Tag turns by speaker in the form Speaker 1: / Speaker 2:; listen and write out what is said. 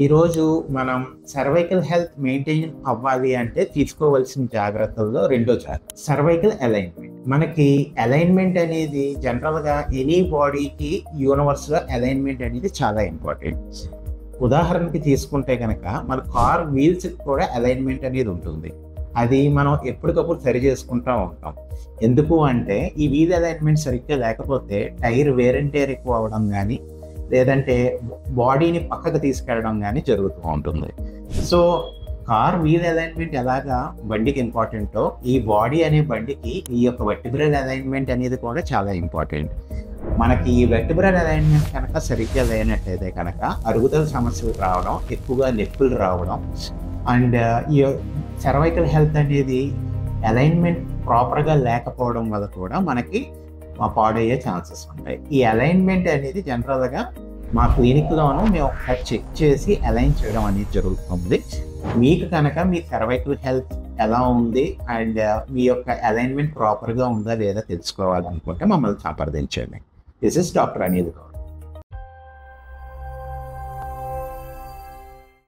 Speaker 1: ఈరోజు మనం cervical health maintain అవ్వాలి అంటే తీసుకోవాల్సిన జాగ్రత్తల్లో రెండో జాగ్రత్త సర్వైకల్ అలైన్మెంట్. మనకి అలైన్మెంట్ అనేది జనరల్గా ఎనీ బాడీకి యూనివర్స్లో అలైన్మెంట్ అనేది చాలా ఇంపార్టెంట్. ఉదాహరణకి తీసుకుంటే కనుక మన కార్ వీల్స్కి కూడా అలైన్మెంట్ అనేది ఉంటుంది. అది మనం ఎప్పటికప్పుడు సరి చేసుకుంటూ ఉంటాం. ఎందుకు అంటే ఈ వీల్ అలైన్మెంట్ సరిగ్గా లేకపోతే టైర్ వేర్ అండ్ టేర్ ఎక్కువ అవ్వడం కానీ, లేదంటే బాడీని పక్కకు తీసుకెళ్ళడం కానీ జరుగుతూ ఉంటుంది. సో కార్ వీల్ అలైన్మెంట్ ఎలాగా బండికి ఇంపార్టెంటో, ఈ బాడీ అనే బండికి ఈ యొక్క వెర్టిబ్రల్ అలైన్మెంట్ అనేది కూడా చాలా ఇంపార్టెంట్. మనకి ఈ వెర్టిబ్రల్ అలైన్మెంట్ కనుక సరిగ్గా లేనట్టయితే కనుక అరుగుదల సమస్యలు రావడం, ఎక్కువగా నొప్పులు రావడం, అండ్ ఈ సర్వైకల్ హెల్త్ అనేది అలైన్మెంట్ ప్రాపర్గా లేకపోవడం వల్ల కూడా మనకి పాడయ్యే ఛాన్సెస్ ఉంటాయి. ఈ అలైన్మెంట్ అనేది జనరల్గా మా క్లినిక్లోనూ మేము ఒకసారి చెక్ చేసి అలైన్ చేయడం అనేది జరుగుతుంది. మీకు కనుక మీ సర్వైకల్ హెల్త్ ఎలా ఉంది అండ్ మీ యొక్క అలైన్మెంట్ ప్రాపర్గా ఉందా లేదా తెలుసుకోవాలనుకుంటే మమ్మల్ని సంప్రదించండి. This is doctor Anil Goud.